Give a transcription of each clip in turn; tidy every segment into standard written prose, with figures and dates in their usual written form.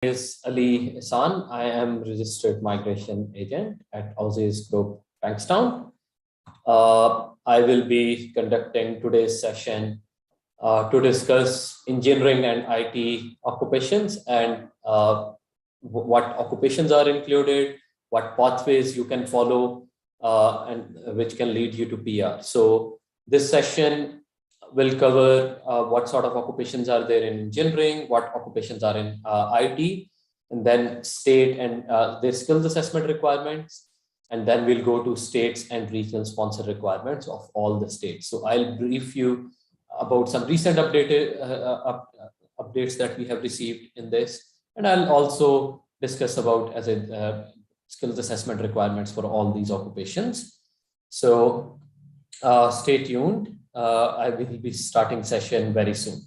Is Ali Ehsan. I am registered migration agent at Aussizz Group Bankstown. I will be conducting today's session to discuss engineering and IT occupations and what occupations are included, what pathways you can follow, and which can lead you to PR. So this session will cover what sort of occupations are there in engineering, what occupations are in IT, and then state and their skills assessment requirements. And then we'll go to states and regional sponsor requirements of all the states. So I'll brief you about some recent updates that we have received in this. And I'll also discuss about skills assessment requirements for all these occupations. So stay tuned. I will be starting session very soon.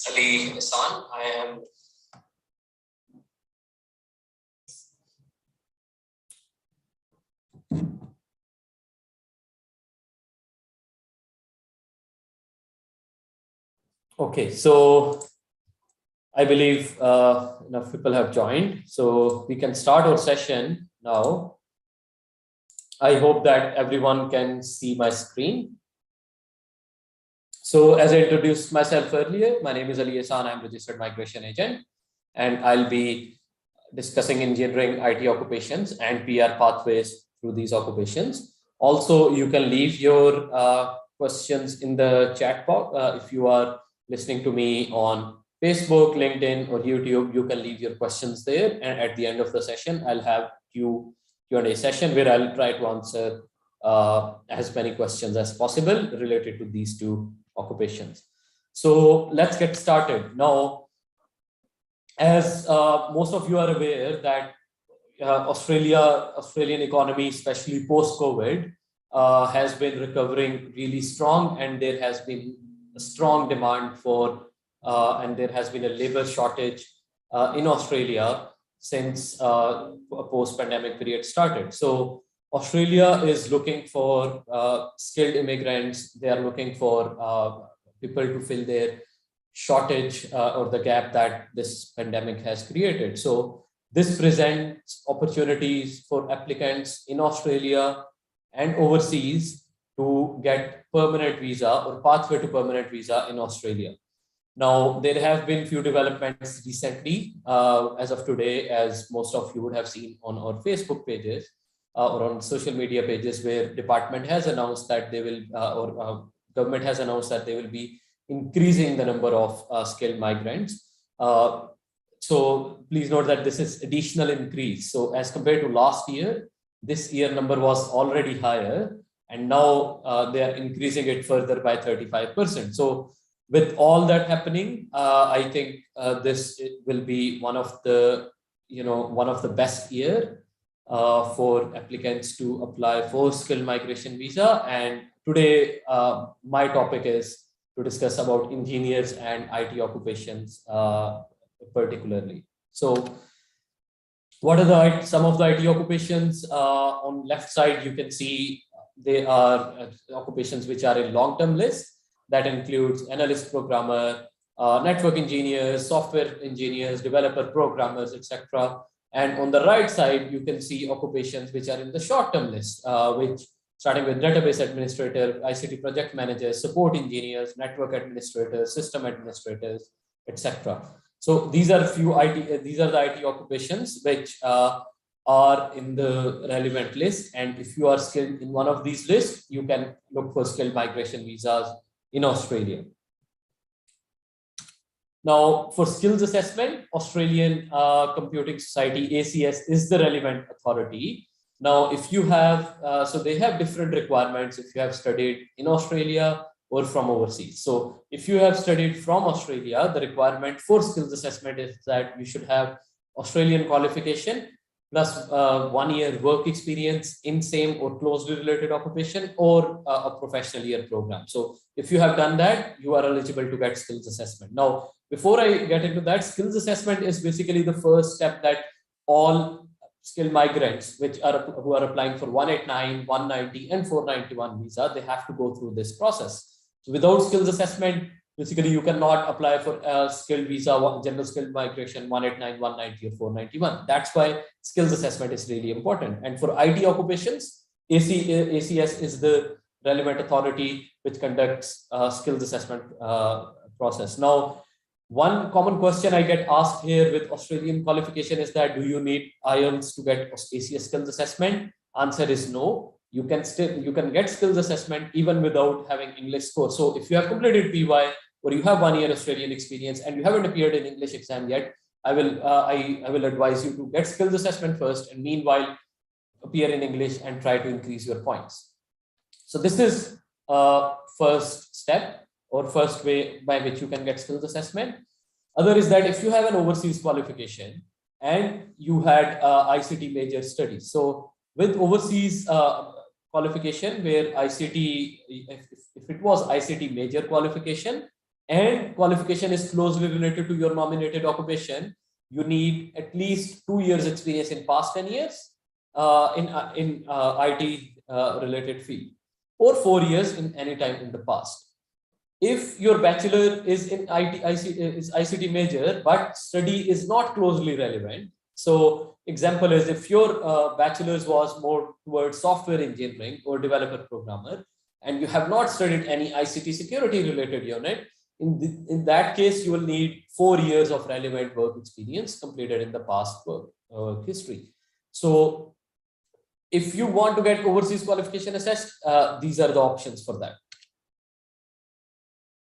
Ali Ehsan, I am okay, so I believe enough people have joined, so we can start our session now. I hope that everyone can see my screen. So as I introduced myself earlier, my name is Ali Ehsan. I'm registered migration agent, and I'll be discussing engineering, IT occupations, and PR pathways through these occupations. Also, you can leave your questions in the chat box. If you are listening to me on Facebook, LinkedIn, or YouTube, you can leave your questions there. And at the end of the session, I'll have Q&A session where I'll try to answer as many questions as possible related to these two occupations. So let's get started. Now, as most of you are aware that Australian economy, especially post-COVID, has been recovering really strong, and there has been a strong demand for, and there has been a labor shortage in Australia since a post-pandemic period started. So Australia is looking for skilled immigrants. They are looking for people to fill their shortage or the gap that this pandemic has created. So this presents opportunities for applicants in Australia and overseas to get permanent visa or pathway to permanent visa in Australia. Now, there have been few developments recently, as of today, as most of you would have seen on our Facebook pages or on social media pages, where department has announced that they will, government has announced that they will be increasing the number of skilled migrants. So please note that this is additional increase. So as compared to last year, this year number was already higher, and now they are increasing it further by 35%. So with all that happening, I think this will be one of the best year for applicants to apply for skilled migration visa. And today, my topic is to discuss about engineers and IT occupations particularly. So what are some of the IT occupations? On left side, you can see they are occupations which are in long-term list. That includes analyst programmer, network engineers, software engineers, developer programmers, etc. And on the right side, you can see occupations which are in the short-term list, which starting with database administrator, ICT project managers, support engineers, network administrators, system administrators, etc. So these are the IT occupations which are in the relevant list. And if you are skilled in one of these lists, you can look for skilled migration visas in Australia. Now, for skills assessment, Australian Computing Society, ACS, is the relevant authority. Now, if you have, so they have different requirements if you have studied in Australia or from overseas. So if you have studied from Australia, the requirement for skills assessment is that you should have Australian qualification plus 1 year work experience in same or closely related occupation, or a professional year program. So if you have done that, you are eligible to get skills assessment. Now, before I get into that, skills assessment is basically the first step that all skilled migrants who are applying for 189, 190, and 491 visa, they have to go through this process. So without skills assessment, basically you cannot apply for a skilled visa, general skilled migration 189, 190, or 491. That's why skills assessment is really important. And for IT occupations, ACS is the relevant authority which conducts skills assessment process. Now, one common question I get asked here with Australian qualification is that, do you need IELTS to get ACS skills assessment? Answer is no. You can get skills assessment even without having English score. So if you have completed PY or you have 1 year Australian experience and you haven't appeared in English exam yet, I will advise you to get skills assessment first, and meanwhile appear in English and try to increase your points. So this is first step, or first way by which you can get skills assessment. Other is that if you have an overseas qualification and you had ICT major studies. So with overseas qualification where ICT, if it was ICT major qualification and qualification is closely related to your nominated occupation, you need at least 2 years experience in past 10 years in IT related field, or 4 years in any time in the past. If your bachelor is in ICT major, but study is not closely relevant. So example is, if your bachelor's was more towards software engineering or developer programmer, and you have not studied any ICT security related unit, in that case, you will need 4 years of relevant work experience completed in the past work history. So if you want to get overseas qualification assessed, these are the options for that.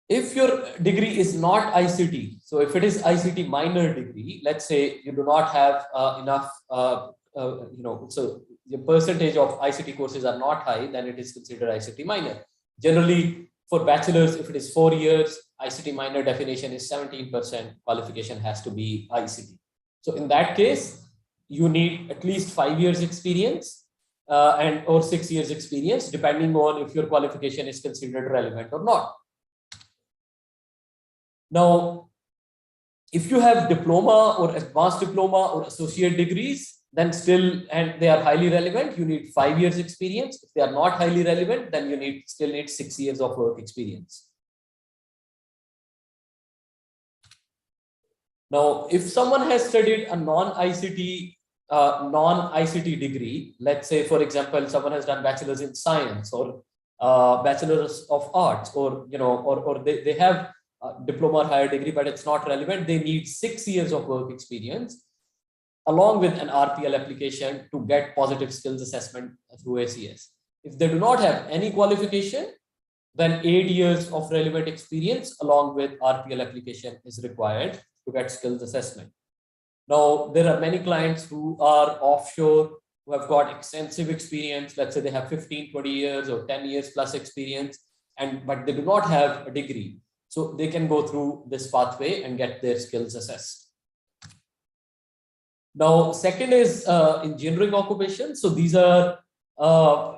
If your degree is not ICT, so if it is ICT minor degree, let's say you do not have enough, so the percentage of ICT courses are not high, then it is considered ICT minor. Generally, for bachelor's, if it is 4 years, ICT minor definition is 17% qualification has to be ICT. So in that case, you need at least 5 years experience or 6 years experience, depending on if your qualification is considered relevant or not. Now, if you have diploma or advanced diploma or associate degrees, then still, and they are highly relevant, you need 5 years experience. If they are not highly relevant, then you still need 6 years of work experience. Now, if someone has studied a non-ICT degree, let's say, for example, someone has done bachelor's in science or bachelor's of arts, or they have diploma or higher degree, but it's not relevant, they need 6 years of work experience along with an RPL application to get positive skills assessment through ACS. If they do not have any qualification, then 8 years of relevant experience along with RPL application is required to get skills assessment. Now, there are many clients who are offshore, who have got extensive experience. Let's say they have 15, 20 years or 10 years plus experience, but they do not have a degree. So they can go through this pathway and get their skills assessed. Now, second is engineering occupations. So these are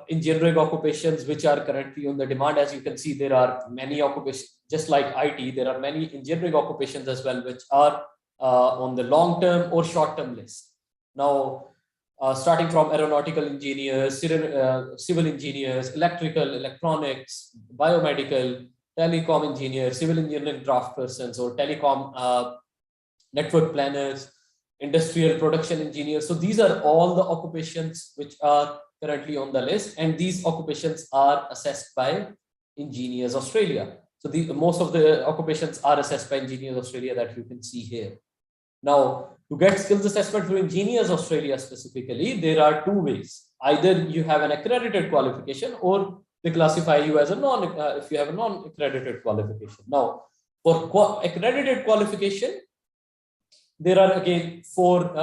engineering occupations which are currently on the demand. As you can see, there are many occupations, just like IT, there are many engineering occupations as well, which are on the long-term or short-term list. Now, starting from aeronautical engineers, civil engineers, electrical, electronics, biomedical, telecom engineers, civil engineering draft persons, or telecom network planners, industrial production engineers. So these are all the occupations which are currently on the list, and these occupations are assessed by Engineers Australia. So most of the occupations are assessed by Engineers Australia that you can see here. Now, to get skills assessment through Engineers Australia specifically, there are 2 ways. Either you have an accredited qualification, or they classify you as a if you have a non-accredited qualification. Now, for accredited qualification, there are again 4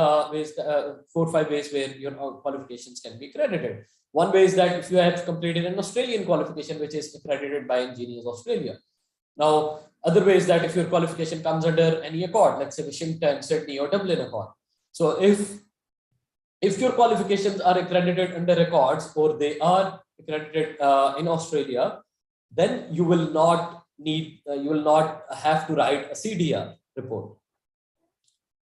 or 5 ways where your qualifications can be accredited. One way is that if you have completed an Australian qualification, which is accredited by Engineers Australia. Now, other way is that if your qualification comes under any accord, let's say Washington, Sydney, or Dublin accord. So if your qualifications are accredited under accords, or they are accredited in Australia, then you will not have to write a CDR report.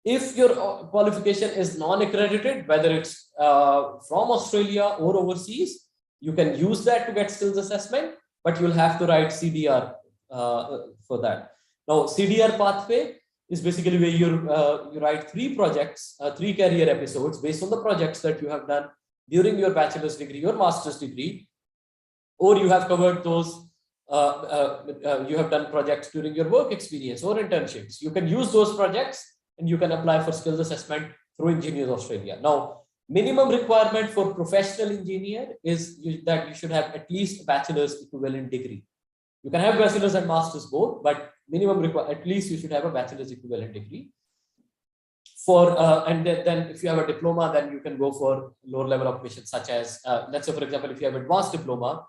If your qualification is non-accredited, whether it's from Australia or overseas, you can use that to get skills assessment, but you'll have to write CDR for that. Now, CDR pathway is basically where you write 3 projects, 3 career episodes based on the projects that you have done during your bachelor's degree or master's degree, or you have covered those, you have done projects during your work experience or internships. You can use those projects and you can apply for skills assessment through Engineers Australia. Now, minimum requirement for professional engineer is that you should have at least a bachelor's equivalent degree. You can have bachelor's and master's both, but minimum at least you should have a bachelor's equivalent degree. And then if you have a diploma, then you can go for lower level occupations such as, let's say for example, if you have advanced diploma,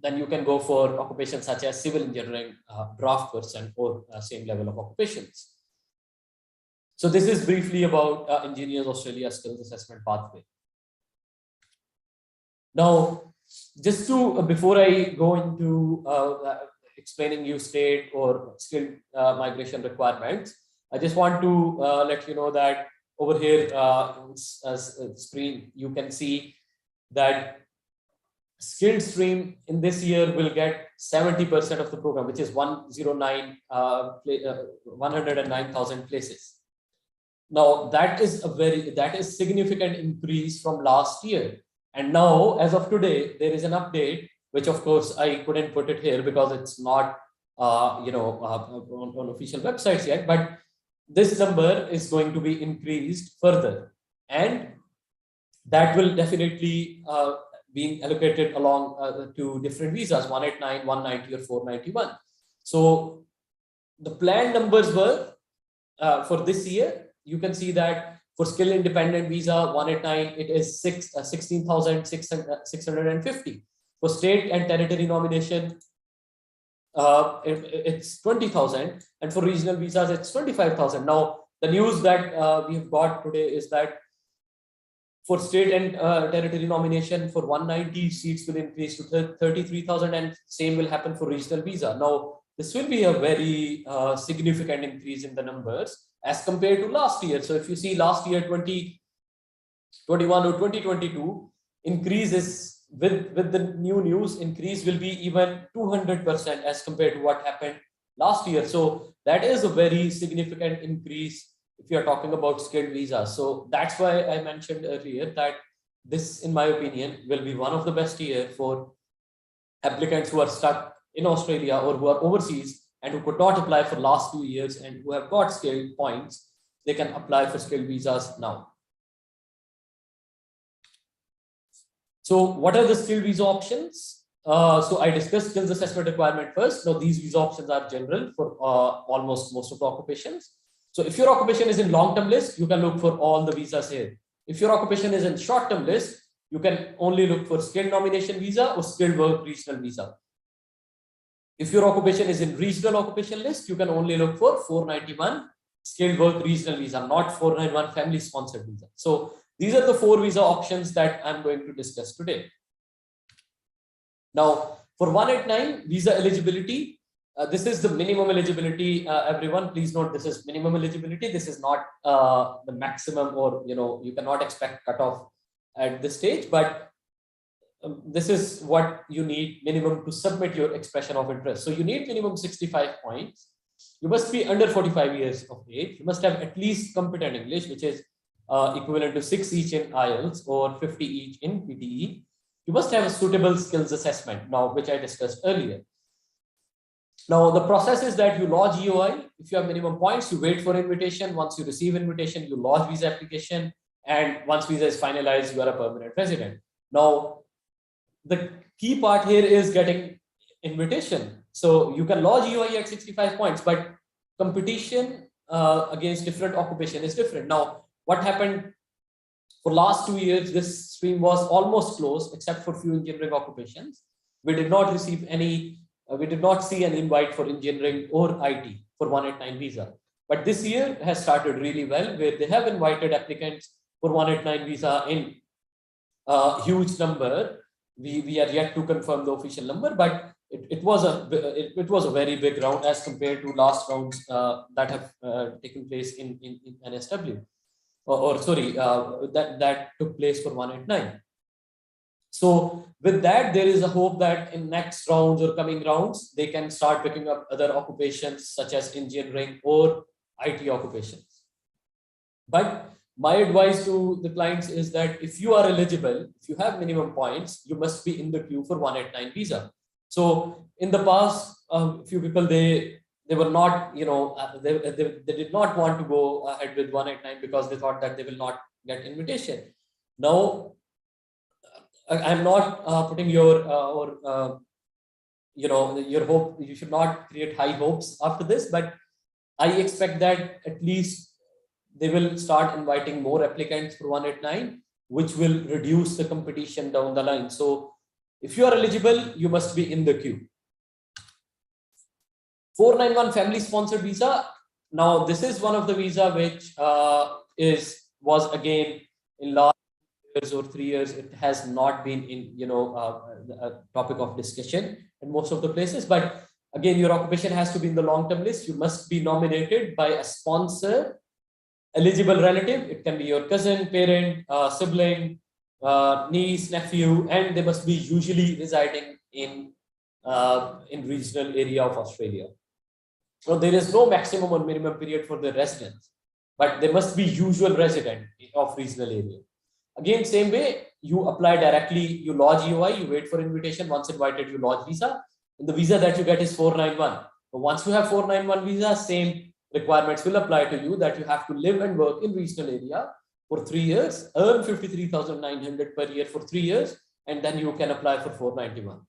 then you can go for occupations such as civil engineering, draft person, or same level of occupations. So this is briefly about Engineers Australia skills assessment pathway. Now, just to, before I go into explaining you state or skill migration requirements, I just want to let you know that over here as screen, you can see that skilled stream in this year will get 70% of the program, which is 109,000 places. Now that is significant increase from last year. And now, as of today, there is an update, which of course I couldn't put it here because it's not on official websites yet, but this number is going to be increased further, and that will definitely being allocated along to different visas, 189, 190, or 491. So the planned numbers were for this year. You can see that for skill independent visa 189, it is 16,650. For state and territory nomination, it's 20,000, and for regional visas, it's 25,000. Now, the news that we have got today is that for state and territory nomination, for 190 seats will increase to 33,000, and same will happen for regional visa. Now, this will be a very significant increase in the numbers as compared to last year. So if you see last year, 2021 or 2022, increase is with the new news, increase will be even 200% as compared to what happened last year. So that is a very significant increase if you are talking about skilled visas. So that's why I mentioned earlier that this, in my opinion, will be one of the best year for applicants who are stuck in Australia or who are overseas and who could not apply for last 2 years and who have got skilled points. They can apply for skilled visas now. So what are the skilled visa options? So I discussed skills assessment requirement first. Now these visa options are general for almost most of the occupations. So if your occupation is in long-term list, you can look for all the visas here. If your occupation is in short-term list, you can only look for skilled nomination visa or skilled work regional visa. If your occupation is in regional occupation list, you can only look for 491 skilled work regional visa, not 491 family sponsored visa. So these are the 4 visa options that I'm going to discuss today. Now, for 189 visa eligibility, this is the minimum eligibility. Everyone, please note, this is minimum eligibility. This is not the maximum, or you cannot expect cutoff at this stage, but this is what you need minimum to submit your expression of interest. So you need minimum 65 points. You must be under 45 years of age. You must have at least competent English, which is equivalent to 6 each in IELTS or 50 each in PTE. You must have a suitable skills assessment, now which I discussed earlier. Now the process is that you lodge EOI. If you have minimum points, you wait for invitation. Once you receive invitation, you lodge visa application, and once visa is finalized, you are a permanent resident. Now the key part here is getting invitation. So you can lodge EOI at 65 points, but competition against different occupation is different. Now, what happened for last 2 years, this stream was almost closed except for few engineering occupations. We did not receive any, we did not see an invite for engineering or IT for 189 visa. But this year has started really well, where they have invited applicants for 189 visa in a huge number. We are yet to confirm the official number, but it was a very big round as compared to last rounds that have taken place in NSW, or sorry, that took place for 189. So with that, there is a hope that in next rounds or coming rounds, they can start picking up other occupations such as engineering or IT occupations. But my advice to the clients is that if you are eligible, if you have minimum points, you must be in the queue for 189 visa. So in the past, a few people, they were not, they did not want to go ahead with 189 because they thought that they will not get invitation. Now, I'm not putting your your hope. You should not create high hopes after this, but I expect that at least they will start inviting more applicants for 189, which will reduce the competition down the line. So if you are eligible, you must be in the queue. 491 family sponsored visa. Now this is one of the visa which was again in last years or 3 years, it has not been in a topic of discussion in most of the places. But again, your occupation has to be in the long-term list. You must be nominated by a sponsor, eligible relative. It can be your cousin, parent, sibling, niece, nephew, and they must be usually residing in regional area of Australia. So there is no maximum or minimum period for the residents, but they must be usual resident of regional area. Again, same way, you apply directly, you lodge EOI, you wait for invitation. Once invited, you lodge visa. And the visa that you get is 491. But once you have 491 visa, same requirements will apply to you, that you have to live and work in regional area for 3 years, earn 53,900 per year for 3 years, and then you can apply for 491.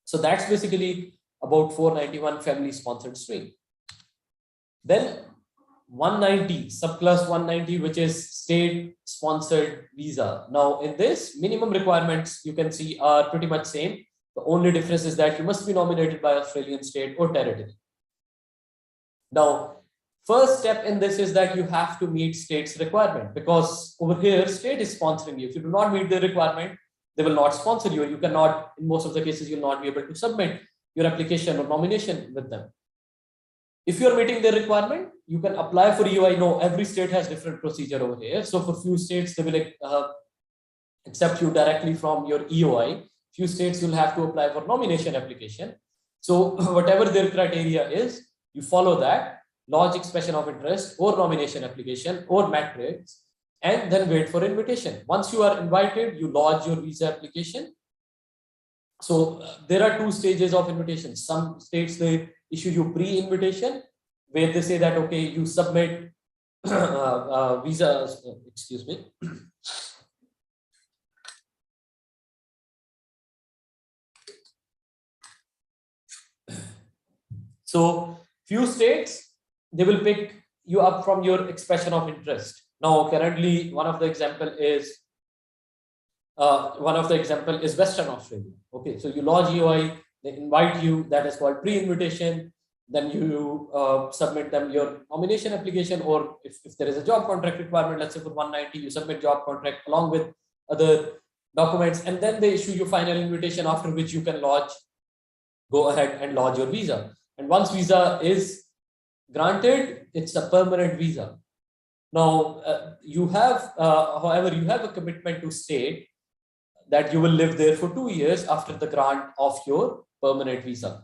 So that's basically about 491 family sponsored stream. Then 190, subclass 190, which is state sponsored visa. Now in this, minimum requirements you can see are pretty much same. The only difference is that you must be nominated by Australian state or territory. Now, first step in this is that you have to meet state's requirement, because over here state is sponsoring you. If you do not meet the requirement, they will not sponsor you. You cannot, in most of the cases, you'll not be able to submit your application or nomination with them. If you're meeting the requirement, you can apply for EOI. No, every state has different procedure over here. So for few states, they will accept you directly from your EOI. Few states you'll have to apply for nomination application. So whatever their criteria is, you follow that, lodge expression of interest or nomination application or matrix, and then wait for invitation. Once you are invited, you lodge your visa application. So there are 2 stages of invitation. Some states, they issue you pre-invitation, where they say that, okay, you submit visas, excuse me. So few states, they will pick you up from your expression of interest. Now, currently, one of the example is Western Australia. Okay, so you lodge EOI, they invite you, that is called pre-invitation. Then you submit them your nomination application, or if there is a job contract requirement, let's say for 190, you submit job contract along with other documents, and then they issue you final invitation, after which you can go ahead and lodge your visa. And once visa is granted, it's a permanent visa. Now, however, you have a commitment to state that you will live there for 2 years after the grant of your permanent visa.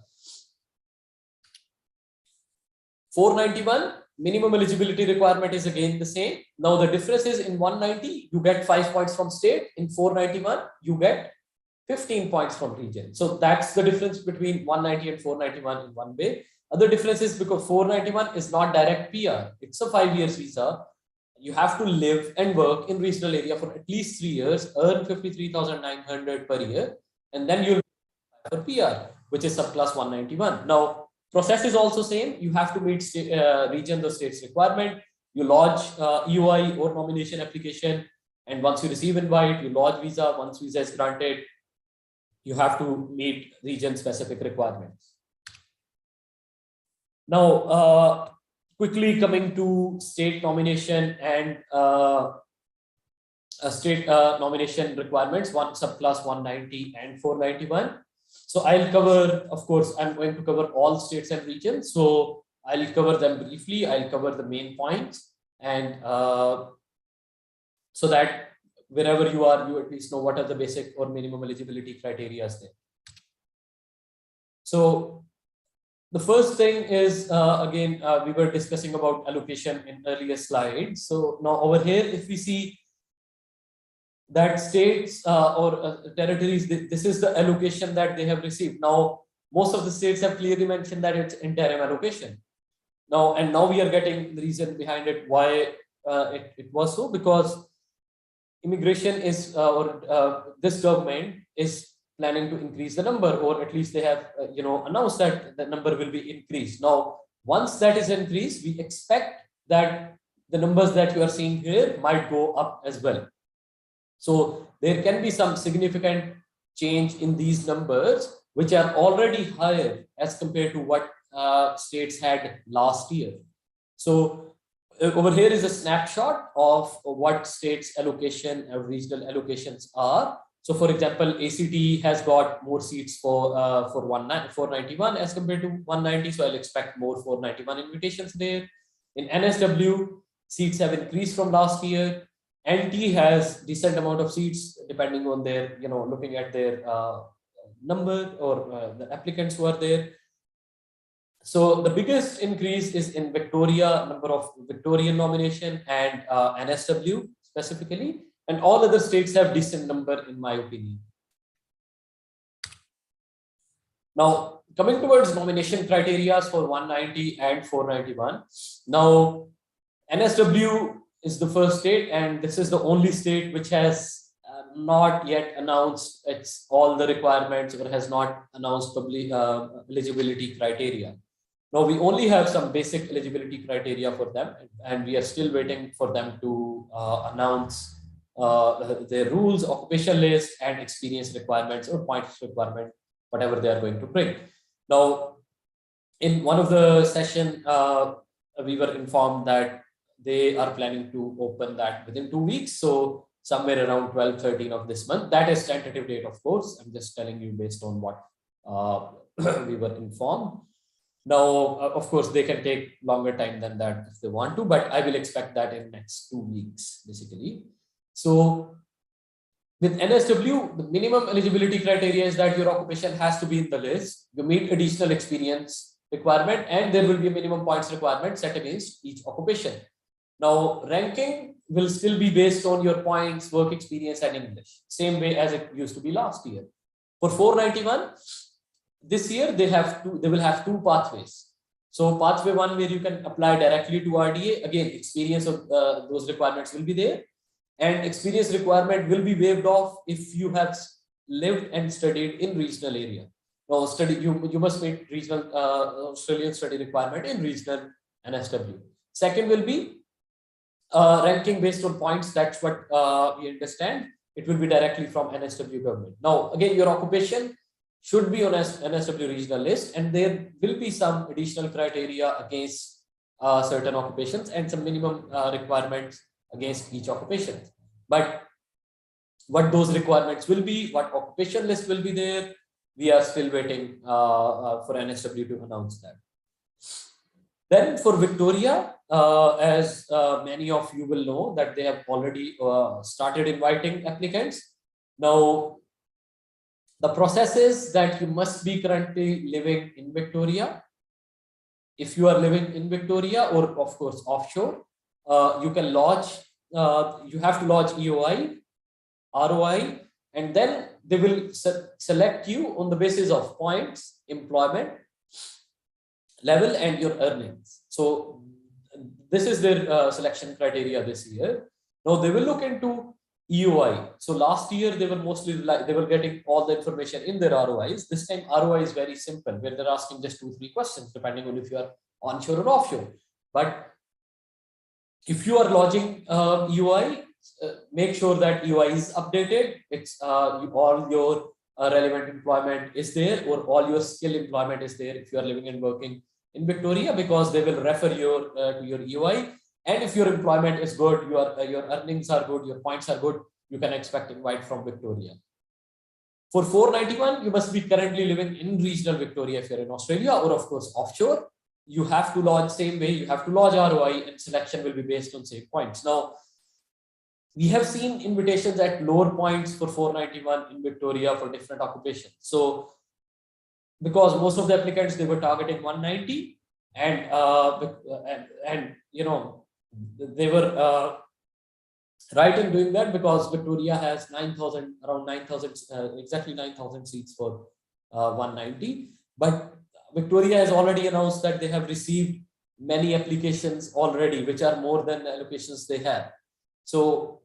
491, minimum eligibility requirement is again the same. Now, the difference is in 190, you get 5 points from state. In 491, you get 15 points from region. So that's the difference between 190 and 491 in one way. Other difference is because 491 is not direct PR. It's a 5 years visa. You have to live and work in regional area for at least 3 years, earn 53,900 per year, and then you'll apply for PR, which is subclass 191. Now, process is also same. You have to meet region, the state's requirement. You lodge EOI or nomination application, and once you receive invite, you lodge visa. Once visa is granted, you have to meet region specific requirements. Now, quickly coming to state nomination and state nomination requirements, one subclass 190 and 491. So I'll cover, of course, I'm going to cover all states and regions. So I'll cover them briefly. I'll cover the main points, and so that wherever you are, you at least know what are the basic or minimum eligibility criteria there. So the first thing is, again, we were discussing about allocation in earlier slides. So now over here, if we see that states or territories, this is the allocation that they have received. Now, most of the states have clearly mentioned that it's interim allocation. Now we are getting the reason behind it, why it was so, because immigration is, this government is planning to increase the number, or at least they have, announced that the number will be increased. Now, once that is increased, we expect that the numbers that you are seeing here might go up as well. So there can be some significant change in these numbers, which are already higher as compared to what states had last year. So over here is a snapshot of what states allocation and regional allocations are. So for example, ACT has got more seats for 491 as compared to 190. So I'll expect more 491 invitations there. In NSW, seats have increased from last year. NT has decent amount of seats depending on their, looking at their number or the applicants who are there. So the biggest increase is in Victoria, number of Victorian nomination, and NSW specifically, and all other states have decent number in my opinion. Now, coming towards nomination criteria for 190 and 491. Now, NSW is the first state, and this is the only state which has not yet announced its all the requirements or has not announced public eligibility criteria. Now we only have some basic eligibility criteria for them, and we are still waiting for them to announce their rules, occupation list, and experience requirements or points requirement, whatever they are going to bring. Now, in one of the session, we were informed that they are planning to open that within 2 weeks. So somewhere around 12-13 of this month. That is tentative date, of course. I'm just telling you based on what we were informed. Now, of course, they can take longer time than that if they want to, but I will expect that in next 2 weeks, basically. So with NSW, the minimum eligibility criteria is that your occupation has to be in the list. You meet additional experience requirement, and there will be a minimum points requirement set against each occupation. Now, ranking will still be based on your points, work experience, and English, same way as it used to be last year. For 491, this year they will have two pathways. So pathway one, where you can apply directly to RDA. Again, experience of those requirements will be there, and experience requirement will be waived off if you have lived and studied in regional area. Now, you must meet regional Australian study requirement in regional NSW. Second will be ranking based on points. That's what we understand. It will be directly from NSW government. Now, again, your occupation should be on NSW regional list, and there will be some additional criteria against certain occupations and some minimum requirements against each occupation. But what those requirements will be, what occupation list will be there, we are still waiting for NSW to announce that. Then for Victoria, as many of you will know, that they have already started inviting applicants. Now, the process is that you must be currently living in Victoria. If you are living in Victoria, or of course offshore, you can lodge, you have to lodge EOI, ROI, and then they will select you on the basis of points, employment level, and your earnings. So this is their selection criteria this year. Now they will look into EOI. So last year they were mostly they were getting all the information in their ROIs. This time ROI is very simple, where they're asking just 2-3 questions depending on if you are onshore or offshore. But if you are lodging EOI, make sure that EOI is updated. It's all your relevant employment is there, or all your skill employment is there if you are living and working in Victoria, because they will refer your to your EOI. And if your employment is good, your earnings are good, your points are good, you can expect invite from Victoria. For 491, you must be currently living in regional Victoria if you're in Australia, or of course offshore. You have to lodge same way, you have to lodge ROI, and selection will be based on same points. Now, we have seen invitations at lower points for 491 in Victoria for different occupations. So, because most of the applicants, they were targeting 190, and you know, they were right in doing that, because Victoria has 9,000, around 9,000, exactly 9,000 seats for 190. But Victoria has already announced that they have received many applications already, which are more than the allocations they have. So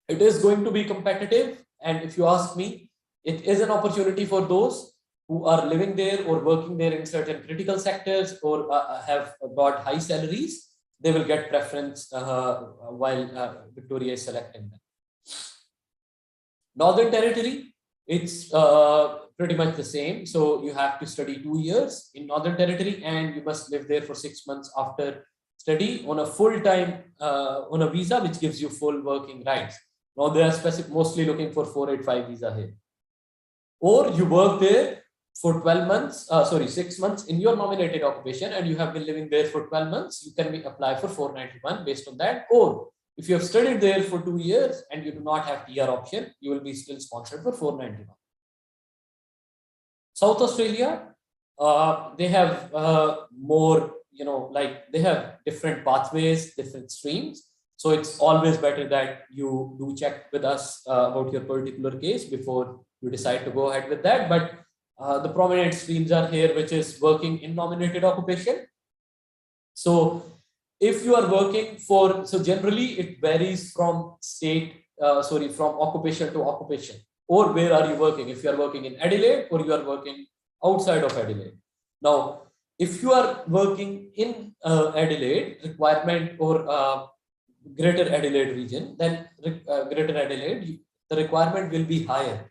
it is going to be competitive. And if you ask me, it is an opportunity for those who are living there or working there in certain critical sectors, or have got high salaries. They will get preference while Victoria is selecting them. Northern Territory, it's pretty much the same. So you have to study 2 years in Northern Territory, and you must live there for 6 months after study on a full-time, on a visa, which gives you full working rights. Now they are mostly looking for 485 visa here. Or you work there for 12 months, 6 months in your nominated occupation, and you have been living there for 12 months, you can apply for 491 based on that. Or if you have studied there for 2 years and you do not have PR option, you will be still sponsored for 491. South Australia, they have more, you know, like they have different pathways, different streams. So it's always better that you do check with us about your particular case before you decide to go ahead with that. But the prominent streams are here, which is working in nominated occupation. So if you are working for, so generally it varies from from occupation to occupation, or where are you working? If you are working in Adelaide, or you are working outside of Adelaide. Now, if you are working in Adelaide requirement, or Greater Adelaide region, then Greater Adelaide, the requirement will be higher.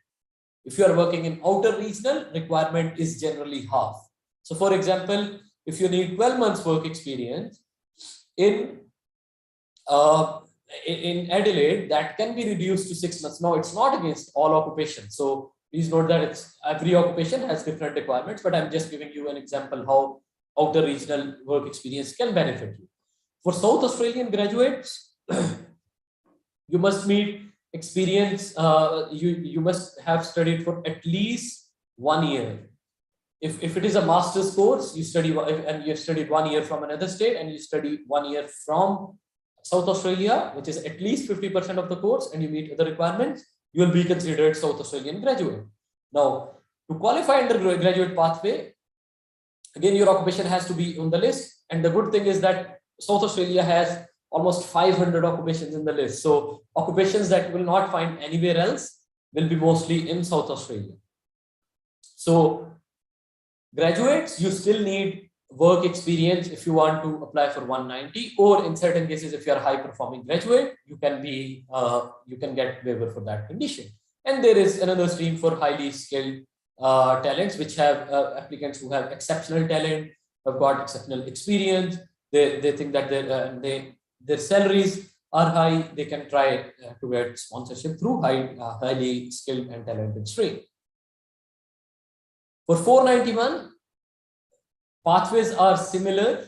If you are working in outer regional, requirement is generally half. So for example, if you need 12 months work experience in Adelaide, that can be reduced to 6 months. Now, it's not against all occupations. So please note that it's every occupation has different requirements, but I'm just giving you an example how outer regional work experience can benefit you. For South Australian graduates, you must meet experience, you must have studied for at least 1 year. If it is a master's course, you study, and you studied 1 year from another state, and you study 1 year from South Australia, which is at least 50% of the course, and you meet other requirements, you will be considered South Australian graduate. Now, to qualify under graduate pathway, again, your occupation has to be on the list. And the good thing is that South Australia has almost 500 occupations in the list. So occupations that you will not find anywhere else will be mostly in South Australia. So graduates, you still need work experience if you want to apply for 190, or in certain cases, if you are a high performing graduate, you can get waiver for that condition. And there is another stream for highly skilled talents, which have applicants who have exceptional talent, have got exceptional experience. They think that their salaries are high, they can try to get sponsorship through highly skilled and talented stream. For 491, pathways are similar,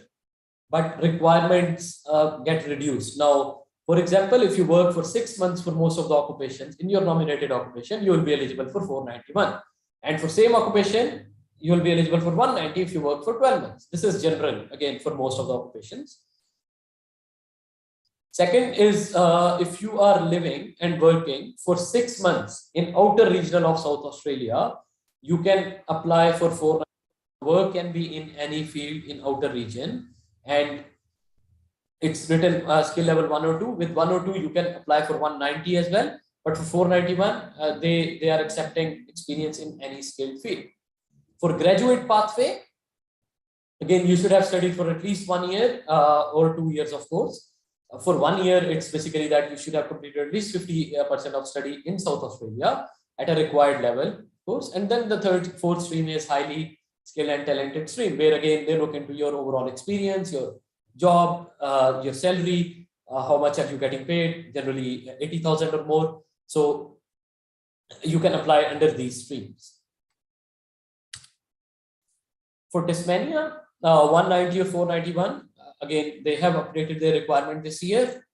but requirements get reduced. Now, for example, if you work for 6 months for most of the occupations in your nominated occupation, you will be eligible for 491. And for same occupation, you will be eligible for 190 if you work for 12 months. This is general, again, for most of the occupations. Second is if you are living and working for 6 months in outer regional of South Australia, you can apply for 490. Work can be in any field in outer region, and it's written skill level 1 or 2. With 1 or 2, you can apply for 190 as well. But for 491, they are accepting experience in any skilled field. For graduate pathway, again, you should have studied for at least 1 year or 2 years, of course. For 1 year, it's basically that you should have completed at least 50% of study in South Australia at a required level, of course. And then the fourth stream is highly skilled and talented stream, where again, they look into your overall experience, your job, your salary, how much are you getting paid, generally 80,000 or more. So you can apply under these streams. For Tasmania, 190 or 491, again, they have updated their requirement this year.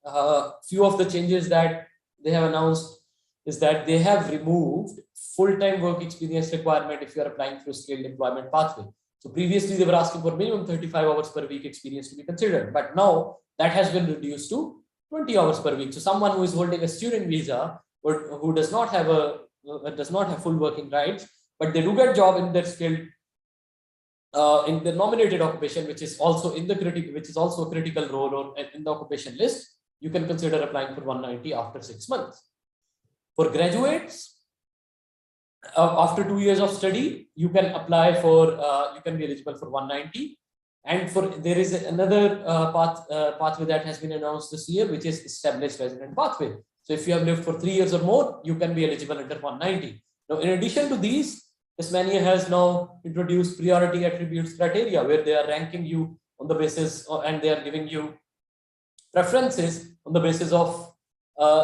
Few of the changes that they have announced is that they have removed full-time work experience requirement if you are applying for a skilled employment pathway. So previously they were asking for minimum 35 hours per week experience to be considered, but now that has been reduced to 20 hours per week. So someone who is holding a student visa or who does not have full working rights, but they do get job in their skilled in the nominated occupation, which is also in the a critical role or in the occupation list, you can consider applying for 190 after 6 months. For graduates, after 2 years of study, you can apply for, you can be eligible for 190. And there is another pathway that has been announced this year, which is established resident pathway. So if you have lived for 3 years or more, you can be eligible under 190. Now, in addition to these, Tasmania has now introduced priority attributes criteria, where they are ranking you on the basis and they are giving you preferences on the basis of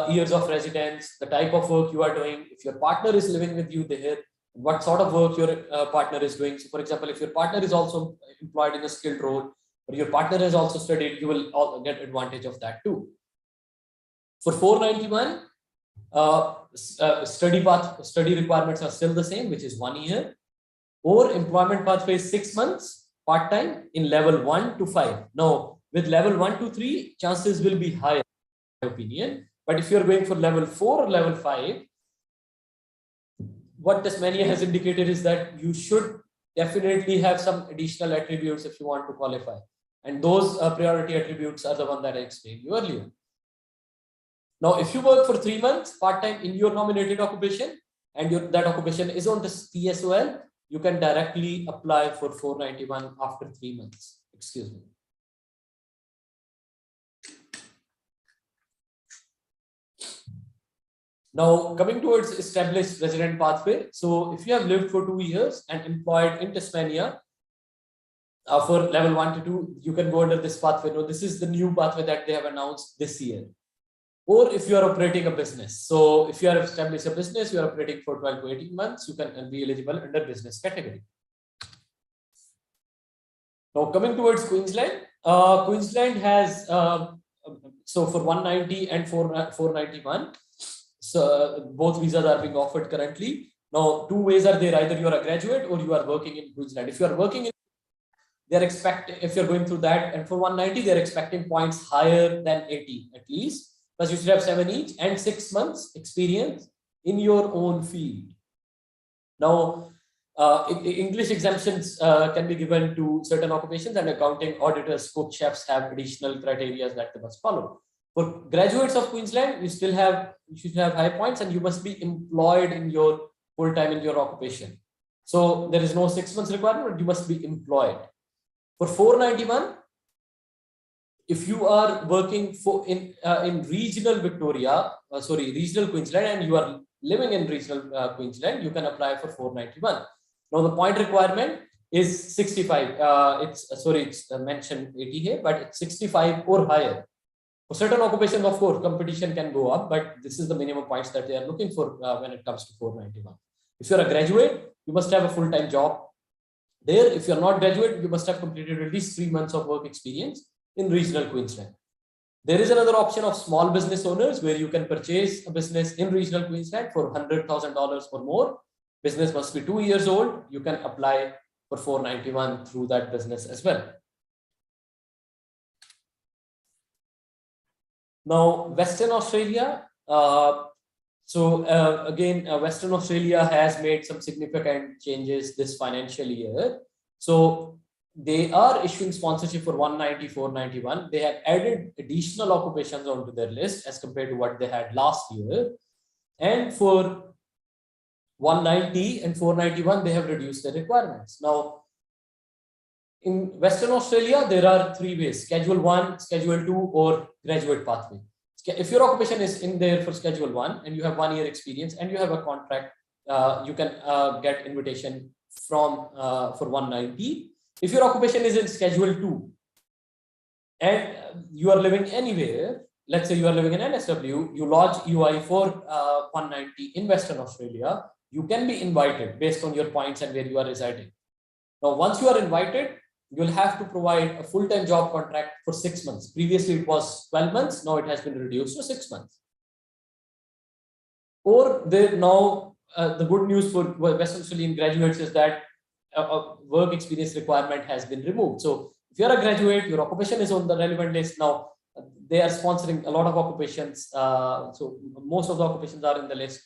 years of residence, the type of work you are doing, if your partner is living with you there, what sort of work your partner is doing. So for example, if your partner is also employed in a skilled role, or your partner has also studied, you will get advantage of that too. For 491, study requirements are still the same, which is 1 year, or employment pathway is 6 months part-time in level 1 to 5. Now, with level 1 to 3, chances will be higher, in my opinion. But if you're going for level 4 or level 5, what Tasmania has indicated is that you should definitely have some additional attributes if you want to qualify. And those priority attributes are the one that I explained you earlier. Now, if you work for 3 months part-time in your nominated occupation and that occupation is on the STSOL, you can directly apply for 491 after 3 months. Excuse me. Now, coming towards established resident pathway. So if you have lived for 2 years and employed in Tasmania for level 1 to 2, you can go under this pathway. Now, this is the new pathway that they have announced this year. Or if you are operating a business. So if you are established a business, you are operating for 12 to 18 months, you can be eligible under business category. Now, coming towards Queensland, Queensland has, so for 190 and 491, so both visas are being offered currently. Now, 2 ways are there: either you are a graduate or you are working in Queensland. If you are working in, they're expecting, if you're going through that, and for 190, they're expecting points higher than 80 at least, because you should have 7 each and 6 months experience in your own field. Now, English exemptions can be given to certain occupations, and accounting, auditors, cook, chefs have additional criteria that they must follow. For graduates of Queensland, you should have high points, and you must be employed in your full-time in your occupation. So there is no 6 months requirement, but you must be employed. For 491, if you are working in regional regional Queensland, and you are living in regional Queensland, you can apply for 491. Now the point requirement is 65. It's mentioned 80 here, but it's 65 or higher. For certain occupations, of course, competition can go up, but this is the minimum points that they are looking for when it comes to 491. If you're a graduate, you must have a full-time job there. If you're not graduate, you must have completed at least 3 months of work experience in regional Queensland. There is another option of small business owners, where you can purchase a business in regional Queensland for $100,000 or more. Business must be 2 years old. You can apply for 491 through that business as well. Now, Western Australia. Western Australia has made some significant changes this financial year. So they are issuing sponsorship for 190, 491. They have added additional occupations onto their list as compared to what they had last year. And for 190 and 491, they have reduced their requirements. Now, in Western Australia, there are 3 ways: Schedule 1, Schedule 2, or graduate pathway. If your occupation is in there for Schedule 1 and you have 1 year experience and you have a contract, you can get invitation for 190. If your occupation is in Schedule 2 and you are living anywhere, let's say you are living in NSW, you lodge EY for 190 in Western Australia, you can be invited based on your points and where you are residing. Now, once you are invited, you will have to provide a full-time job contract for 6 months. Previously, it was 12 months. Now it has been reduced to 6 months. Or the good news for Western Australian graduates is that a work experience requirement has been removed. So if you're a graduate, your occupation is on the relevant list. Now they are sponsoring a lot of occupations. So most of the occupations are in the list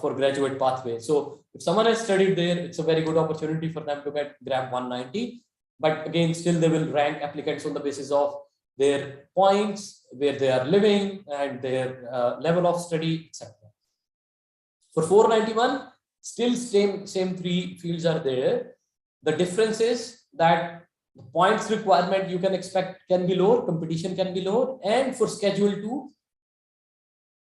for graduate pathway. So if someone has studied there, it's a very good opportunity for them to grab 190. But again, still they will rank applicants on the basis of their points, where they are living, and their level of study, etc. For 491, still same three fields are there. The difference is that the points requirement you can expect can be lower, competition can be lower, and for Schedule 2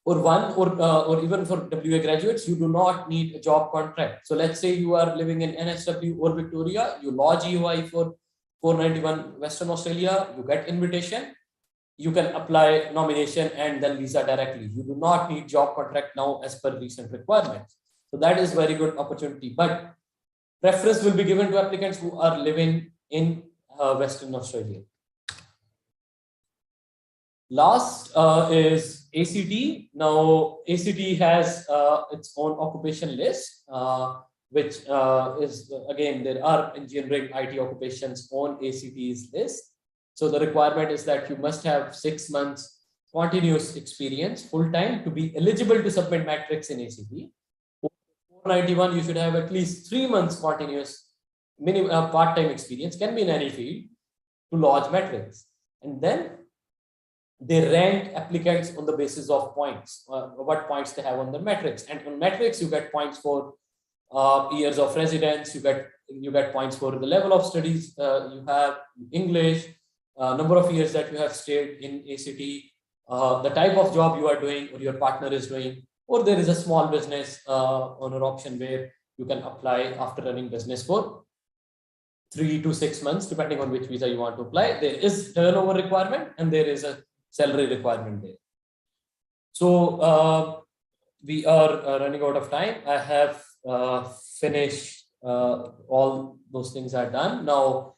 or 1 or even for WA graduates, you do not need a job contract. So let's say you are living in NSW or Victoria, you lodge EY for 491 Western Australia, you get invitation, you can apply nomination and then visa directly. You do not need job contract now as per recent requirements. So that is very good opportunity, but preference will be given to applicants who are living in Western Australia. Last is ACT. Now ACT has its own occupation list, which is again, there are engineering IT occupations on ACT's list. So the requirement is that you must have 6 months continuous experience full-time to be eligible to submit matrix in ACT. For 491, you should have at least 3 months continuous minimum part-time experience, can be in any field, to lodge matrix. And then they rank applicants on the basis of points, what points they have on the matrix. And on matrix, you get points for years of residence, you get points for the level of studies you have, English, number of years that you have stayed in ACT, the type of job you are doing or your partner is doing, or there is a small business owner option where you can apply after running business for 3 to 6 months, depending on which visa you want to apply. There is turnover requirement and there is a salary requirement there. So we are running out of time. I have finished all those things are done. Now,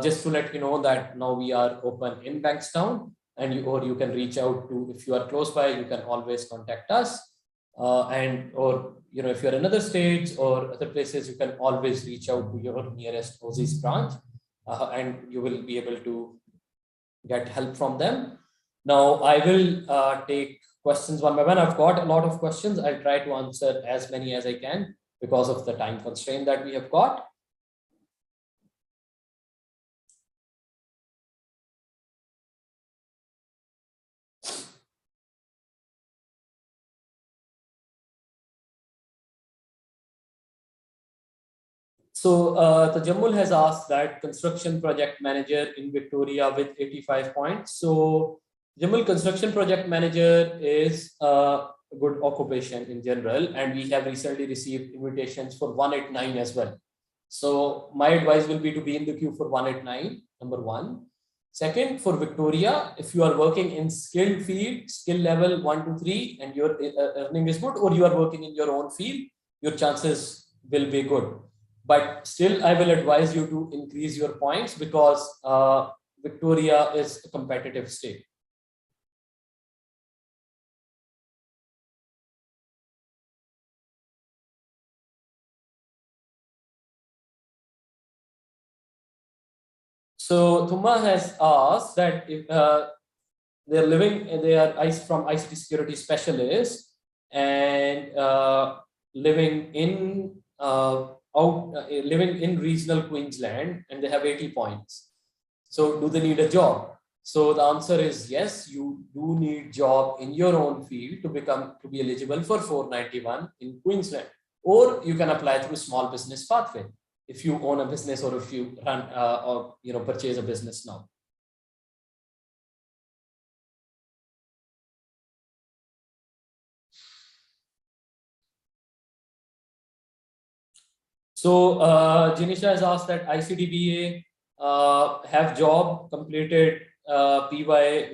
just to let you know that now we are open in Bankstown, and you can reach out to, if you are close by, you can always contact us, or if you're in other states or other places, you can always reach out to your nearest Aussizz branch, and you will be able to get help from them. Now I will take questions one by one. I've got a lot of questions. I'll try to answer as many as I can because of the time constraint that we have got. So the Jammul has asked that construction project manager in Victoria with 85 points. So Jammul, construction project manager is a good occupation in general, and we have recently received invitations for 189 as well. So my advice will be to be in the queue for 189, number one. Second, for Victoria, if you are working in skilled field, skill level 1 to 3, and your earning is good, or you are working in your own field, your chances will be good. But still, I will advise you to increase your points because Victoria is a competitive state. So Thuma has asked that if they are from ICT security specialists and living in living in regional Queensland, and they have 80 points. So do they need a job? So the answer is yes, you do need job in your own field to be eligible for 491 in Queensland, or you can apply through small business pathway if you own a business, or if you run or purchase a business now. So Janisha has asked that ICT BA have job completed PY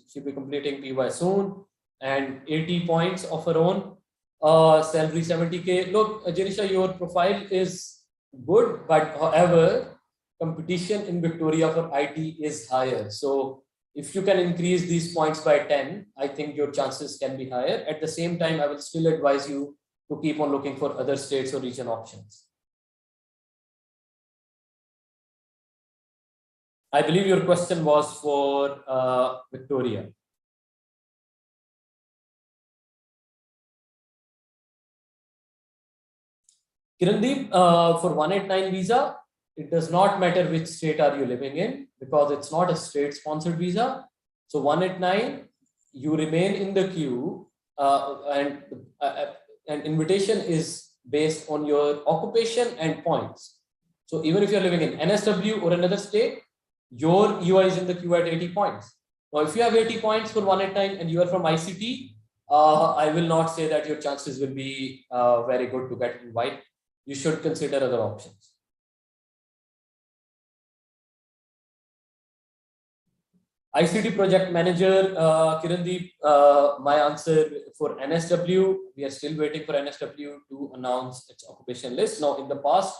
she'll be completing PY soon, and 80 points of her own. Salary 70K. Look, Janisha, your profile is good, but however, competition in Victoria for IT is higher. So if you can increase these points by 10, I think your chances can be higher. At the same time, I will still advise you to keep on looking for other states or region options. I believe your question was for Victoria. Kirandeep, for 189 visa, it does not matter which state are you living in, because it's not a state sponsored visa. So 189, you remain in the queue, and invitation is based on your occupation and points. So even if you're living in NSW or another state, your UI is in the queue at 80 points. Now, if you have 80 points for 189 and you are from ICT, I will not say that your chances will be very good to get invited. You should consider other options. ICT project manager, Kirandeep, my answer for NSW, we are still waiting for NSW to announce its occupation list. Now, in the past,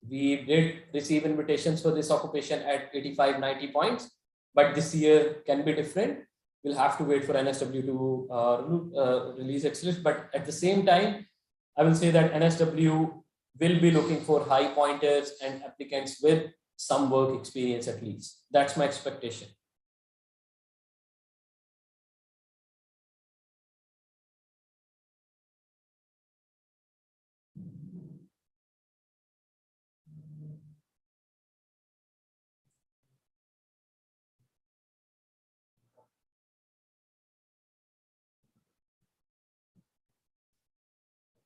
we did receive invitations for this occupation at 85, 90 points, but this year can be different. We'll have to wait for NSW to release its list. But at the same time, I will say that NSW will be looking for high pointers and applicants with some work experience at least. That's my expectation.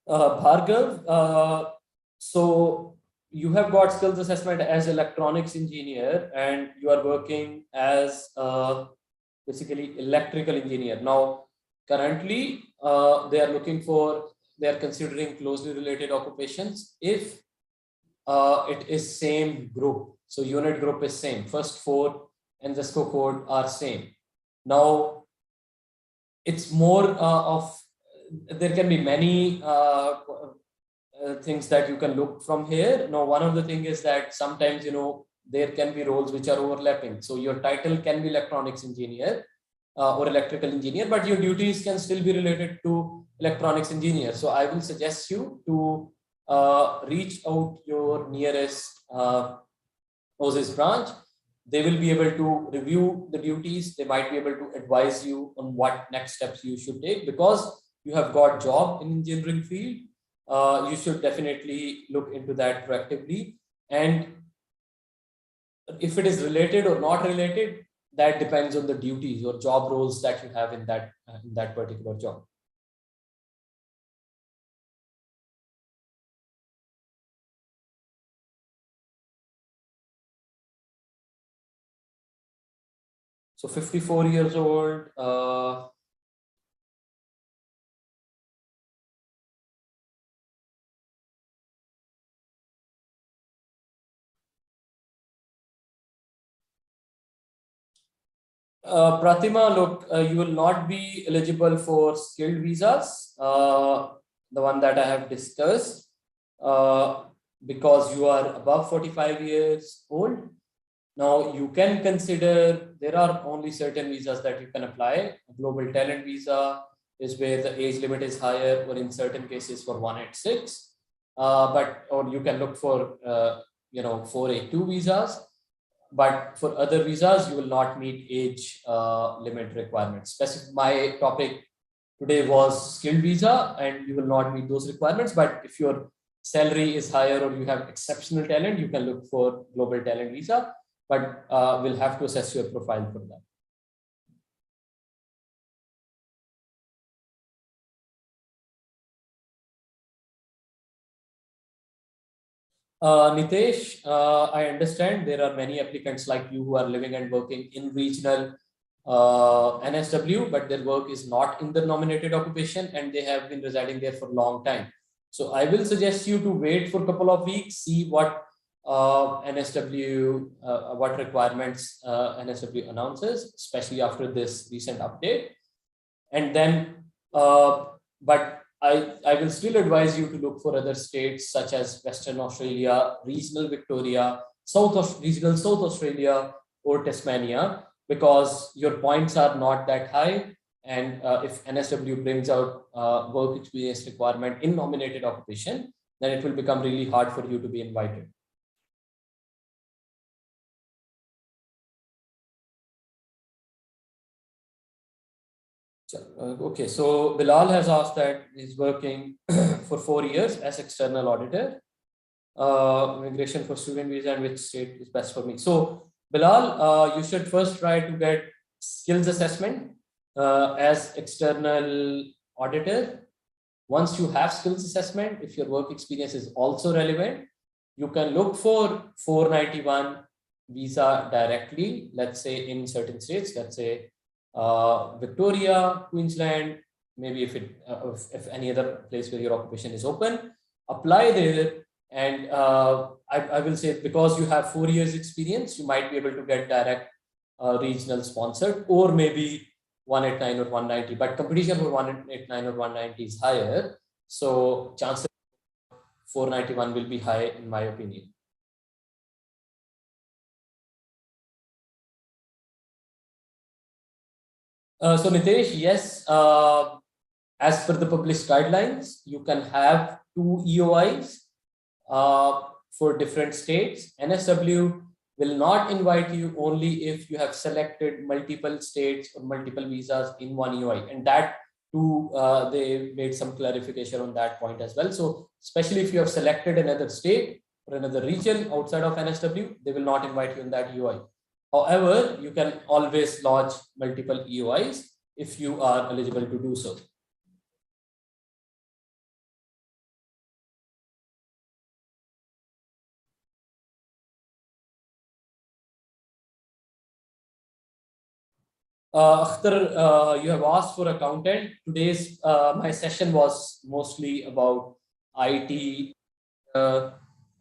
Bhargav, so you have got skills assessment as electronics engineer and you are working as basically electrical engineer. Now, currently, they are considering closely related occupations if it is same group. So unit group is same. First four and the score code are same. Now, it's more of, there can be many things that you can look from here. Now, one of the things is that sometimes, there can be roles which are overlapping. So your title can be electronics engineer or electrical engineer, but your duties can still be related to electronics engineer. So I will suggest you to reach out your nearest Aussizz branch. They will be able to review the duties. They might be able to advise you on what next steps you should take, because you have got job in engineering field. You should definitely look into that proactively. And if it is related or not related, that depends on the duties or job roles that you have in that particular job. So 54 years old. Pratima, look, you will not be eligible for skilled visas, the one that I have discussed, because you are above 45 years old. Now, you can consider, there are only certain visas that you can apply. A global talent visa is where the age limit is higher, or in certain cases for 186. Or you can look for, 482 visas. But for other visas, you will not meet age limit requirements. My topic today was skilled visa, and you will not meet those requirements. But if your salary is higher or you have exceptional talent, you can look for global talent visa. But we'll have to assess your profile for that. Nitesh, I understand there are many applicants like you who are living and working in regional NSW, but their work is not in the nominated occupation and they have been residing there for a long time. So I will suggest you to wait for a couple of weeks, see what NSW, what requirements NSW announces, especially after this recent update. And then, but I will still advise you to look for other states such as Western Australia, regional Victoria, regional South Australia, or Tasmania, because your points are not that high. And if NSW brings out work experience requirement in nominated occupation, then it will become really hard for you to be invited. Okay, so Bilal has asked that he's working for 4 years as external auditor, immigration for student visa, and which state is best for me. So Bilal, you should first try to get skills assessment as external auditor. Once you have skills assessment, if your work experience is also relevant, you can look for 491 visa directly, let's say in certain states, let's say Victoria, Queensland, maybe if any other place where your occupation is open, apply there. And I will say, because you have 4 years experience, you might be able to get direct regional sponsored, or maybe 189 or 190, but competition for 189 or 190 is higher. So chances 491 will be high, in my opinion. So Nitesh, yes, as per the published guidelines, you can have 2 EOIs for different states. NSW will not invite you only if you have selected multiple states or multiple visas in one EOI, and that too, they made some clarification on that point as well. So especially if you have selected another state or another region outside of NSW, they will not invite you in that EOI. However, you can always lodge multiple EOIs if you are eligible to do so. Akhtar, you have asked for accountant. Today's my session was mostly about IT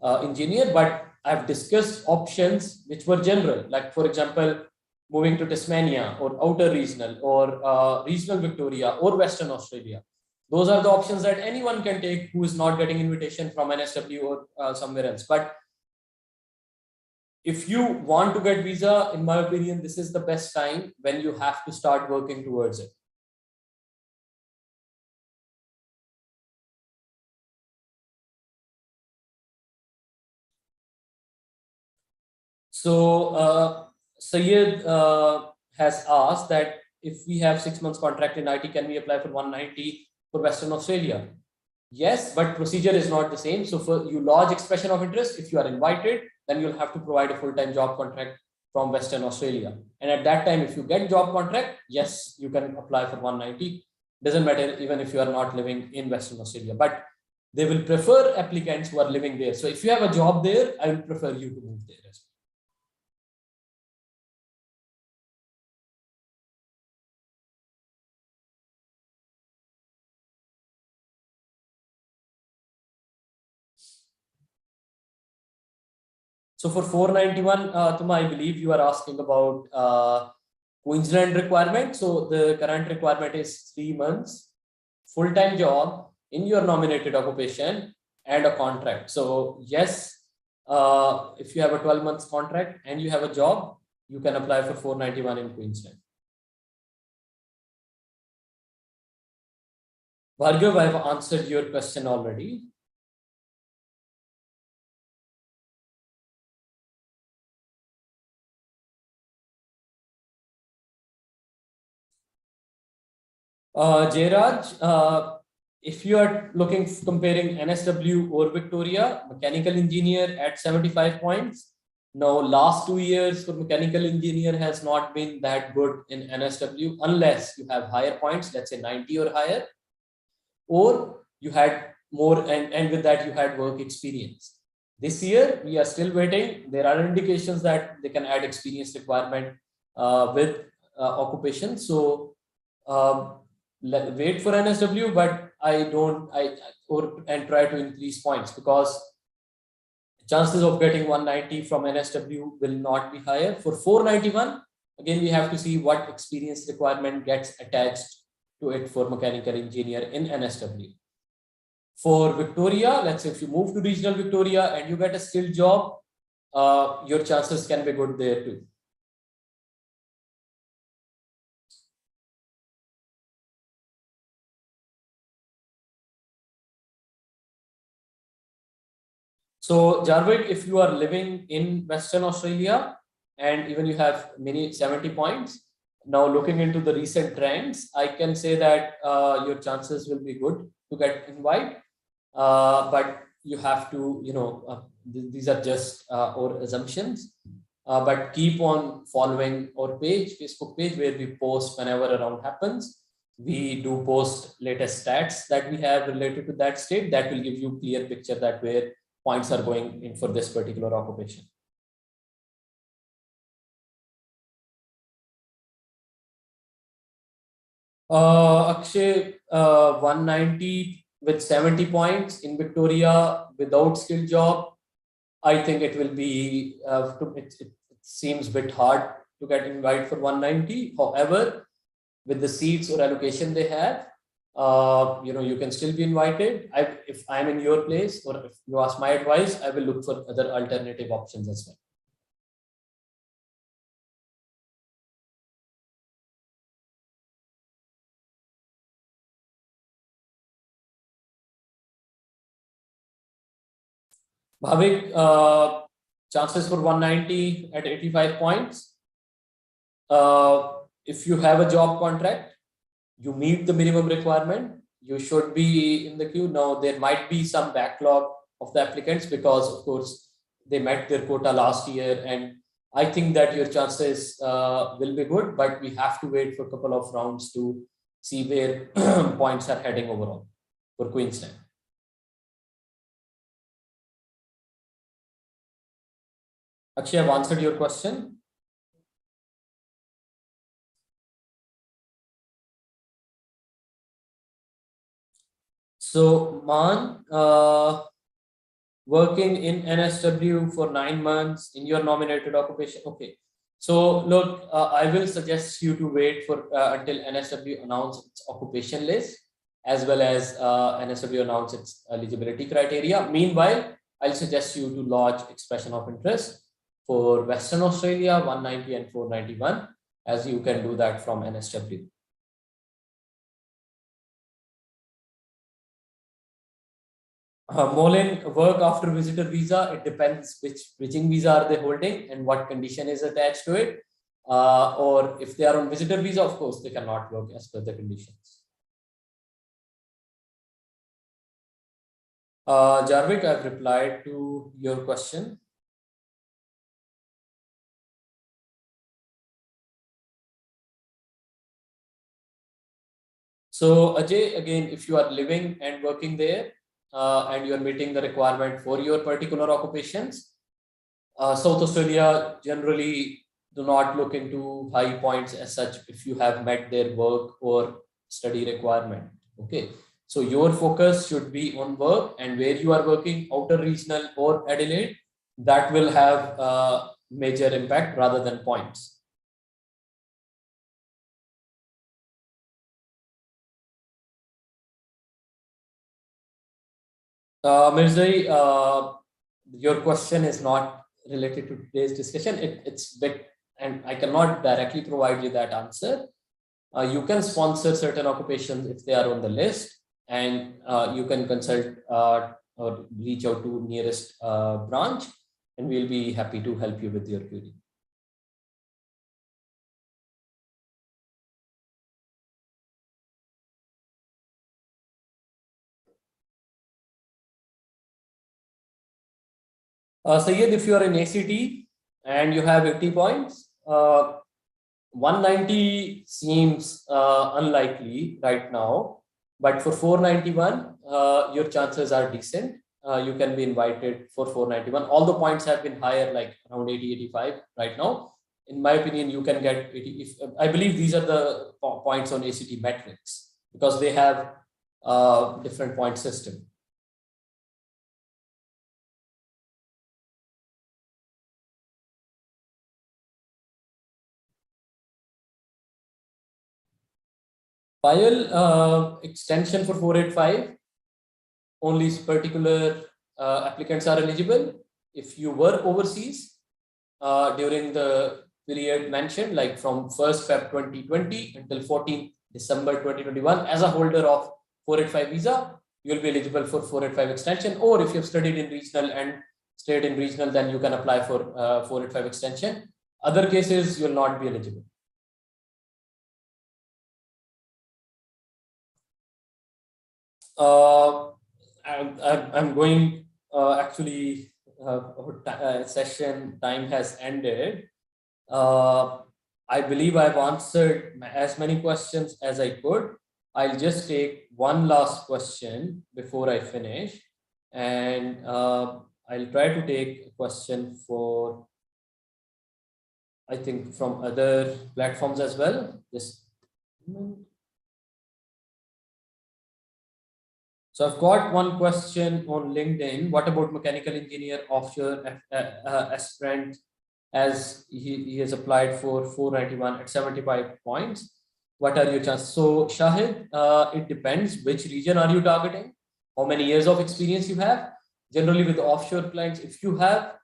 engineer, but I've discussed options which were general, like for example, moving to Tasmania or outer regional or regional Victoria or Western Australia. Those are the options that anyone can take who is not getting invitation from NSW or somewhere else. But if you want to get visa, in my opinion, this is the best time when you have to start working towards it. So Syed has asked that if we have 6 months contract in IT, can we apply for 190 for Western Australia? Yes, but procedure is not the same. So for you lodge expression of interest, if you are invited, then you'll have to provide a full-time job contract from Western Australia. And at that time, if you get job contract, yes, you can apply for 190. Doesn't matter even if you are not living in Western Australia, but they will prefer applicants who are living there. So if you have a job there, I will prefer you to move there as well. So for 491, Tuma, I believe you are asking about Queensland requirement. So the current requirement is 3 months, full-time job in your nominated occupation and a contract. So yes, if you have a 12 months contract and you have a job, you can apply for 491 in Queensland. Bhargav, I have answered your question already. Jayraj, if you are comparing NSW or Victoria, mechanical engineer at 75 points. Now, last 2 years for mechanical engineer has not been that good in NSW unless you have higher points, let's say 90 or higher, or you had more, and with that you had work experience. This year, we are still waiting. There are indications that they can add experience requirement with occupation. So, wait for NSW, but and try to increase points, because chances of getting 190 from NSW will not be higher. For 491, again, we have to see what experience requirement gets attached to it for mechanical engineer in NSW. For Victoria, let's say if you move to regional Victoria and you get a skilled job, your chances can be good there too. So Jarvik, if you are living in Western Australia and even you have many 70 points, now looking into the recent trends, I can say that your chances will be good to get invite. But you have to, these are just our assumptions. But keep on following our page, Facebook page, where we post whenever a round happens. We do post latest stats that we have related to that state. That will give you a clear picture that where points are going in for this particular occupation. Akshay, 190 with 70 points in Victoria without skill job. I think it will be, it seems a bit hard to get invite for 190. However, with the seats or allocation they have, you can still be invited. If I'm in your place or if you ask my advice, I will look for other alternative options as well. Bhavik, chances for 190 at 85 points. If you have a job contract, you meet the minimum requirement, you should be in the queue. Now, there might be some backlog of the applicants because, of course, they met their quota last year. And I think that your chances will be good, but we have to wait for a couple of rounds to see where points are heading overall for Queensland. Actually, I've answered your question. So, MARN, working in NSW for 9 months in your nominated occupation. Okay. So, look, I will suggest you to wait for until NSW announce its occupation list, as well as NSW announce its eligibility criteria. Meanwhile, I'll suggest you to lodge expression of interest for Western Australia 190 and 491, as you can do that from NSW. Molin, work after visitor visa, it depends which bridging visa are they holding and what condition is attached to it. Or if they are on visitor visa, of course, they cannot work as per the conditions. Jarvik, I've replied to your question. So Ajay, again, if you are living and working there and you are meeting the requirement for your particular occupations, South Australia generally do not look into high points as such if you have met their work or study requirement. Okay, so your focus should be on work, and where you are working, outer regional or Adelaide, that will have a major impact rather than points. Mirzai, your question is not related to today's discussion. It's big, and I cannot directly provide you that answer. You can sponsor certain occupations if they are on the list, and you can consult or reach out to nearest branch, and we'll be happy to help you with your query. Syed, if you are in ACT and you have 80 points, 190 seems unlikely right now, but for 491, your chances are decent. You can be invited for 491. All the points have been higher, like around 80, 85 right now. In my opinion, you can get 80. I believe these are the points on ACT metrics because they have different point system. File extension for 485, only particular applicants are eligible. If you were overseas during the period mentioned, like from 1st Feb 2020 until 14th December 2021, as a holder of 485 visa, you will be eligible for 485 extension. Or if you've studied in regional and stayed in regional, then you can apply for 485 extension. Other cases, you will not be eligible. I'm going actually session time has ended. I believe I've answered as many questions as I could. I'll just take one last question before I finish, and I'll try to take a question for, I think, from other platforms as well. Just so I've got one question on LinkedIn. What about mechanical engineer offshore aspirant, as he has applied for 491 at 75 points? What are your chances? So Shahid, it depends which region are you targeting, how many years of experience you have. Generally with offshore clients, if you have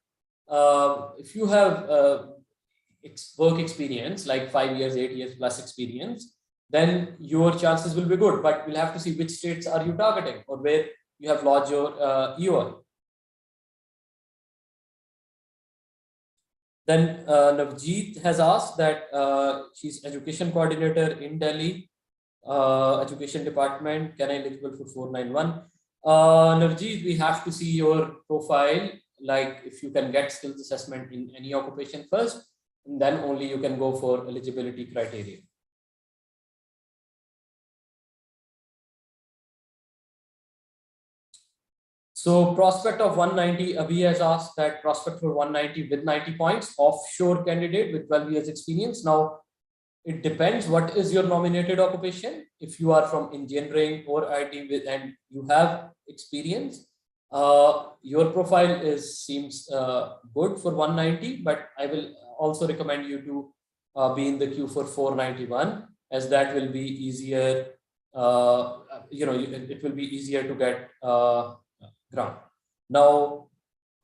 work experience like 5 years, 8 years plus experience, then your chances will be good. But we'll have to see which states are you targeting or where you have lodged your EOI. Then Navjeet has asked that she's education coordinator in Delhi, education department. Can I eligible for 491? Navjeet, we have to see your profile, like if you can get skills assessment in any occupation first, and then only you can go for eligibility criteria. So prospect of 190, Abhi has asked that prospect for 190 with 90 points, offshore candidate with 12 years experience. Now, it depends what is your nominated occupation. If you are from engineering or IT with, and you have experience, your profile seems good for 190, but I will also recommend you to be in the queue for 491, as that will be easier. It will be easier to get ground. Now,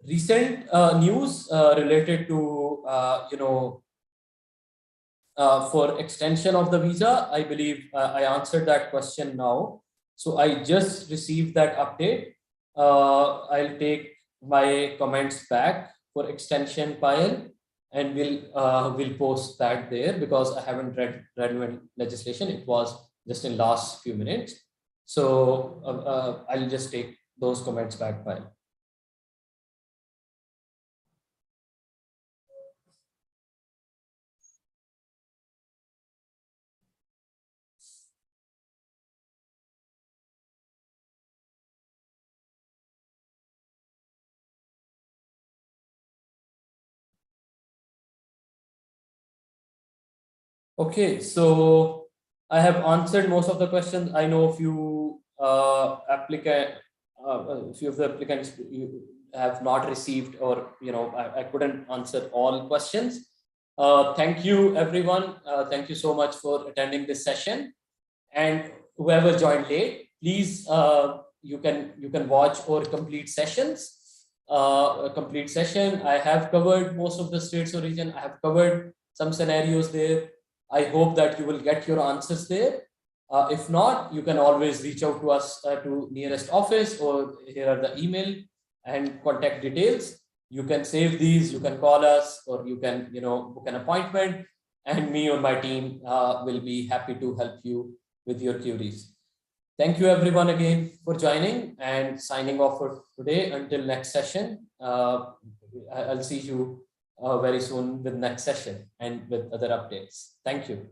recent news related to for extension of the visa, I believe I answered that question now. So I just received that update. I'll take my comments back for extension file, and we'll post that there, because I haven't read relevant legislation. It was just in last few minutes. So I'll just take those comments back file. Okay, so I have answered most of the questions. I know a few few of the applicants you have not received, or I couldn't answer all questions. Thank you, everyone. Thank you so much for attending this session. And whoever joined late, please you can watch or complete sessions. A complete session. I have covered most of the states or region. I have covered some scenarios there. I hope that you will get your answers there. If not, you can always reach out to us to nearest office, or here are the email and contact details. You can save these, you can call us, or you can book an appointment, and me or my team will be happy to help you with your queries. Thank you everyone again for joining, and signing off for today until next session. I'll see you very soon with next session and with other updates. Thank you.